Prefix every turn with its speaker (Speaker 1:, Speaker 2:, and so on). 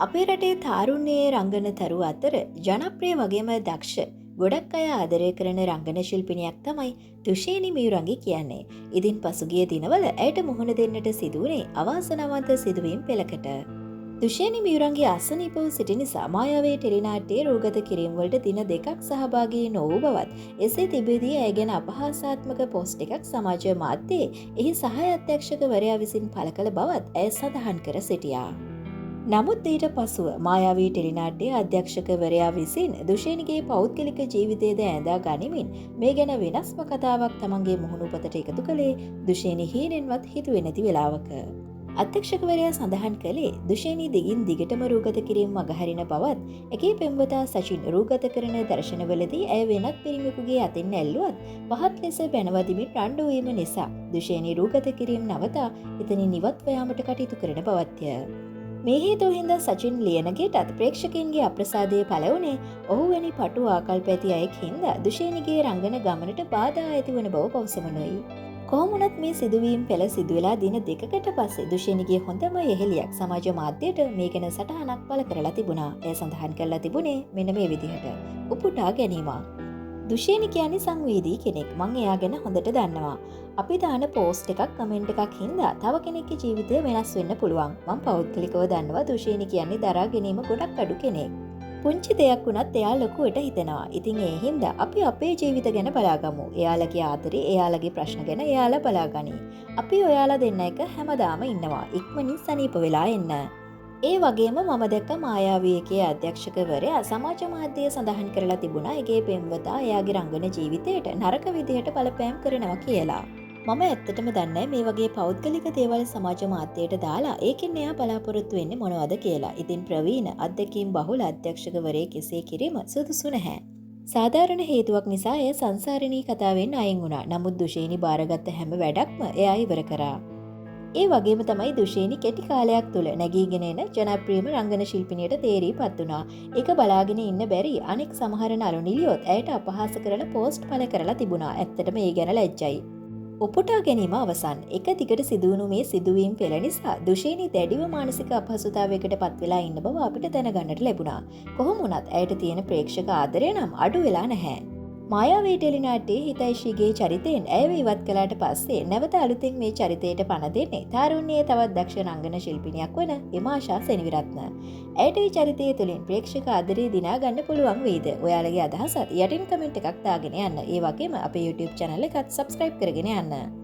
Speaker 1: අපේ රටේ තාරුණ්‍යයේ රංගන තරු අතර ජනප්‍රිය වගේම දක්ෂ ගොඩක් අය ආදරය කරන රංගන ශිල්පිනියක් තමයි තුෂේනි මියුරංගි කියන්නේ. ඉදින් පසුගිය දිනවල ඇයට මුහුණ දෙන්නට සිදුවුණේ අවාසනාවන්ත සිදුවීම් පෙළකට. තුෂේනි මියුරංගි අසනීපව සිටි නිසා මායාවේ ටෙලිනාට්‍යයේ රූගත කිරීම වලට දින දෙකක් සහභාගී නොවූ බවත්, එසේ තිබෙදී ඇය ගැන අපහාසාත්මක පෝස්ට් එකක් සමාජ මාධ්‍යයේ එහි සහාය අධ්‍යක්ෂකවරයා විසින් පළ කළ බවත් ඇය සඳහන් කර සිටියා. නමුත් ඊට පසුව මායාවී ටෙලිනාට්‍යයේ අධ්‍යක්ෂකවරයා විසින් දුෂේනිගේ පෞද්ගලික ජීවිතයද ඈඳා ගනිමින් මේ ගැන වෙනස්ම කතාවක් තමන්ගේ මුහුණුපතට එකතු කළේ දුෂේනි හීනෙන්වත් හිතුවේ නැති වෙලාවක. අධ්‍යක්ෂකවරයා සඳහන් කළේ දුෂේනි දිගින් දිගටම රූගත කිරීම මගහරින බවත්, එකේ පෙම්වතා සචින් රූගත කරන දර්ශනවලදී ඇය වෙනත් පිරිමියෙකුගේ අතින් ඇල්ලුවත් පහත් ලෙස බැනවදිමින් රණ්ඩු වීම නිසා දුෂේනි රූගත කිරීම නවතා එතනින් ඉවත්ව යාමට කටයුතු කරන බවත්ය. මේ හේතුව හින්දා සචින් ලියනගේටත් ප්‍රේක්ෂකයන්ගේ අප්‍රසාදය පළ වුණේ ඔහු වැනි පටු ආකල්ප ඇති අයෙක් හින්දා දුෂේනිගේ රංගන ගමනට බාධා ඇති වන බව පවසවනුයි. කොහොම වුණත් මේ සිදුවීම් පෙළ සිදුවෙලා දින දෙකකට පස්සේ දුෂේනිගේ හොඳම යෙහෙලියක් සමාජ මාධ්‍යයට මේ ගැන සටහනක් පළ කරලා තිබුණා. එය සඳහන් කරලා තිබුණේ මෙන්න මේ විදිහට. උපුටා ගැනීම. දුෂේනි කියන්නේ සංවේදී කෙනෙක්. මං එයා ගැන හොඳට දන්නවා. අපි දාන පෝස්ට් එකක් කමෙන්ට් එකක් හින්දා තව කෙනෙක්ගේ ජීවිතය වෙනස් වෙන්න පුළුවන්. මං පෞද්ගලිකව දන්නවා දුෂේනි කියන්නේ දරා ගැනීම ගොඩක් අඩු කෙනෙක්. පුංචි දෙයක් වුණත් එයා ලොකුවට හිතනවා. ඉතින් ඒ හින්දා අපි අපේ ජීවිත ගැන බලාගමු. එයාලගේ ආදරේ, එයාලගේ ප්‍රශ්න ගැන එයාලා බලාගනි. අපි ඔයාලා දෙන්න එක හැමදාම ඉන්නවා. ඉක්මනින් සනීප වෙලා එන්න. ඒ වගේම මම දැක්ක මායාවී එකේ අධ්‍යක්ෂකවරයා සමාජ මාධ්‍යයේ සඳහන් කරලා තිබුණා එකේ පෙම්වතා එයාගේ රංගන ජීවිතයට නරක විදිහට බලපෑම් කරනවා කියලා. මම ඇත්තටම දන්නේ මේ වගේ පෞද්ගලික දේවල් සමාජ මාධ්‍යයට දාලා ඒකෙන් එයා බලාපොරොත්තු වෙන්නේ මොනවද කියලා. ඉතින් ප්‍රවීණ අධ්‍යක්ීම් බහුල අධ්‍යක්ෂකවරයෙක් කෙසේ කිරීම සුදුසු නැහැ. සාධාරණ හේතුවක් නිසා එය සංසාරිණී කතාවෙන් අයින් වුණා. නමුත් දුෂේනි බාරගත්ත හැම වැඩක්ම එයා ඉවර කරා. ඒ වගේම තමයි දුෂේනි කෙටි කාලයක් තුළ නැගීගෙන එන ජනප්‍රියම රංගන ශිල්පිනියට තේරීපත් වුණා. ඒක බලාගෙන ඉන්න බැරි අනෙක් සමහර නළු නිළියොත් ඇයට අපහාස කරලා පෝස්ට් පළ කරලා තිබුණා. ඇත්තටම ඒ ගැන ලැජ්ජයි. උපුටා ගැනීම අවසන්. එක දිගට සිදුවුණු මේ සිදුවීම් පෙළ නිසා දුෂේනි දැඩිව මානසික අපහසුතාවයකට පත් වෙලා ඉන්න බව අපිට දැනගන්නට ලැබුණා. කොහොම වුණත් ඇයට තියෙන ප්‍රේක්ෂක ආදරය නම් අඩු වෙලා නැහැ. මායාවී ටෙලිනාට්‍යයේ හිතයිෂිගේ චරිතයෙන් ඇයව ඉවත් කළාට පස්සේ නැවත අලුතෙන් මේ චරිතයට පණ දෙන්නේ තාරුණ්‍යයේ තවත් දක්ෂ රංගන ශිල්පිනියක් වන එමාෂා සෙනවිරත්න. ඇයට මේ චරිතය තුළින් ප්‍රේක්ෂක ආදරය දිනා ගන්න පුළුවන් වේද? ඔයාලගේ අදහසත් යටින් කමෙන්ට් එකක් දාගෙන යන්න. ඒ වගේම අපේ YouTube channel එකත් subscribe කරගෙන යන්න.